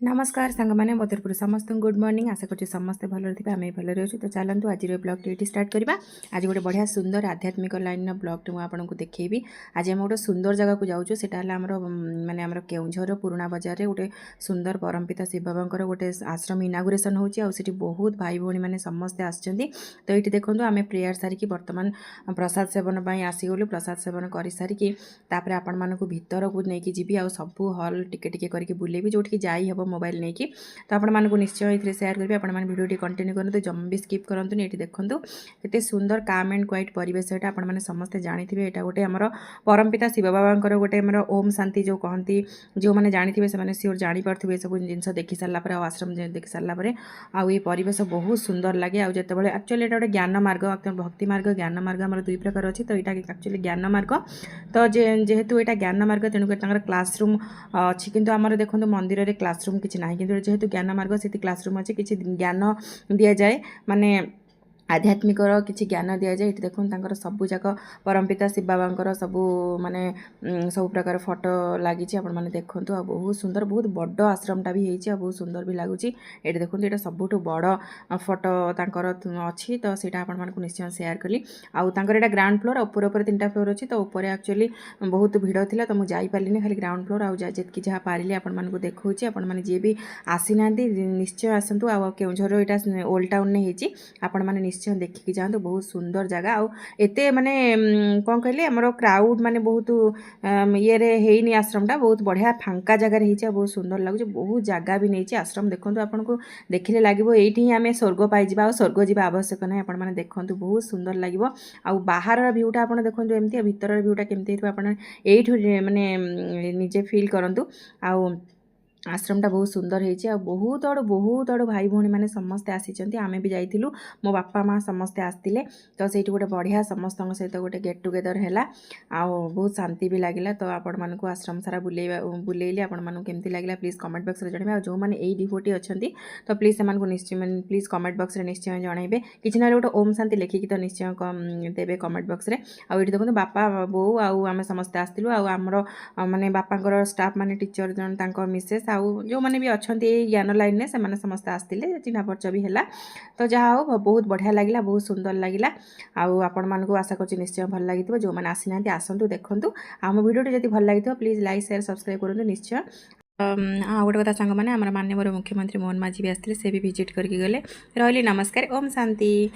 नमस्कार सांग मैंने बदरपुर समस्त गुड मॉर्निंग आशा करूँ समस्ते भल थे आम भल अच्छे तो चलतु आज ब्लॉग ये स्टार्ट करवा। आज गोटे बढ़िया सुंदर आध्यात्मिक लाइन ब्लॉग मुझे आपको देखी। आज आम गोटे सुंदर जगह को जाऊँ से माने आम केउझर पुराणा बजार में गोटे सुंदर परमपिता शिव बाबा गोटे आश्रम इनागुरेसन होती बहुत भाई भौणी मैंने समस्ते आसछन्ति। तो ये देखो आम प्रेयर सारिकी बर्तमान प्रसाद सेवन आसीगलु। प्रसाद सेवन कर सारिकी आपण मानक भितर को लेकिन जी आ सबू हल टिके करके बुलेबी जोटि जाई हम मोबाइल नहीं कि। तो आपण मानक निश्चय ये सेयार करेंगे। आपण मैंने भिडियो कंटिन्यू करूँ जम भी स्किप करंतु ये देखूँ केते सुंदर काम एंड क्वाइट परिवेश यहाँ आपण मैंने समस्ते जानते यहाँ गोटे आमर परमपिता शिव बाबा गोटे आमर ओम शांति जो कहती जो मैंने जानते से सियोर जापारे सब जिन देखी सारापर आश्रम देखी सारापर आउ ये परिवेश बहुत सुंदर लगे। आज जो एक्चुअली गोटे ज्ञान मार्ग भक्ति मार्ग ज्ञान मार्ग आम दुई प्रकार अच्छी। तो यहाँ एक्चुअली ज्ञान मार्ग तो जेहेतु यहाँ ज्ञान मार्ग तेणुकर क्लासरूम अच्छी किंतु आमर देखो मंदिर में क्लासरूम किसी ना कि जेहेतु ज्ञान मार्ग से क्लासरूम अच्छी किसी ज्ञान दि जाए माने आध्यात्मिक किसी ज्ञान दि जाए। ये देखो सबू जाक परमपिता शिव बाबा सबू माने सब प्रकार फोटो लगी मैंने देखूँ आ बहुत सुंदर बहुत बड़ आश्रमटा भी होती बहुत सुंदर भी लगुच। ये देखो ये सबुठ बड़ फोटो तांकर अच्छी तो सीटा आपण मानक निश्चय सेयार कली। आउ तांकर एटा ग्राउंड फ्लोर ऊपर ऊपर 3टा फ्लोर अच्छी। तो ऊपर एक्चुअली बहुत भिड़ थिला तो मुझे जापारे खाली ग्राउंड फ्लोर आउ जी जहाँ पारे आपण मानक देखा आपण मैंने जी भी आसी ना निश्चय आसतु। आ केउझर यहाँ ओल्ड टाउन में होती आपण मैंने निश्चय देखिकी जातु बहुत सुंदर जगह आउ एते माने कौन कहले आमर क्राउड माने बहुत ये हेनी आश्रमटा बहुत बढ़िया फांका जगार होती बहुत सुंदर लगुच बहुत जगह भी नहीं आश्रम देखो आपको देखिले लगे ये आम स्वर्ग पाइबा स्वर्ग जावा आवश्यक ना आपण मैंने देखो बहुत सुंदर लगे। आउ बाहर भ्यूटा आप देखो एमती भितर भ्यूटा केमती ये माने निजे फील करूँ। आउ आश्रमटा बहुत सुंदर होती बहुत आड़ भाई भौणी मैंने समस्ते आसी आमे भी जाइलु मो बापा माँ समस्ते आसते। तो से गोटे बढ़िया समस्त सहित गोटे गेट टुगेदर है बहुत शांति भी लगे। तो आपण मानक आश्रम सारा बुलेली आपण मानक केमती लगे प्लीज कमेंट बॉक्स में जनइबे। जो मैंने यही डिवोटी अच्छा तो प्लीज से निश्चय प्लीज कमेंट बॉक्स में निश्चय जनइबे कि ना गोटे ओम शांति लिखिकी तो निश्चय देवे कमेंट बॉक्स में। आउ ये देखो बापा बो आम समस्ते आसलु आमर माने बापा स्टाफ माने टीचर जन मिसेस आउ जो मैंने भी अच्छा ज्ञान लाइन में से समस्त आसते चिन्हा परिचय भी है। तो जहाँ हो बहुत बढ़िया लगे बहुत सुंदर लगे। आपण मानक आशा कर निश्चय भल लगी जो मैंने आसी ना आसतु देखूँ आम भिडियो जब भल लगी प्लीज लाइक शेयर सब्सक्राइब करूँ निश्चय। हाँ गोटे कथा सांग मैंने आम माननीय मुख्यमंत्री मोहन माझी भी आसते से भी विजिट करके गले रही। नमस्कार ओम शांति।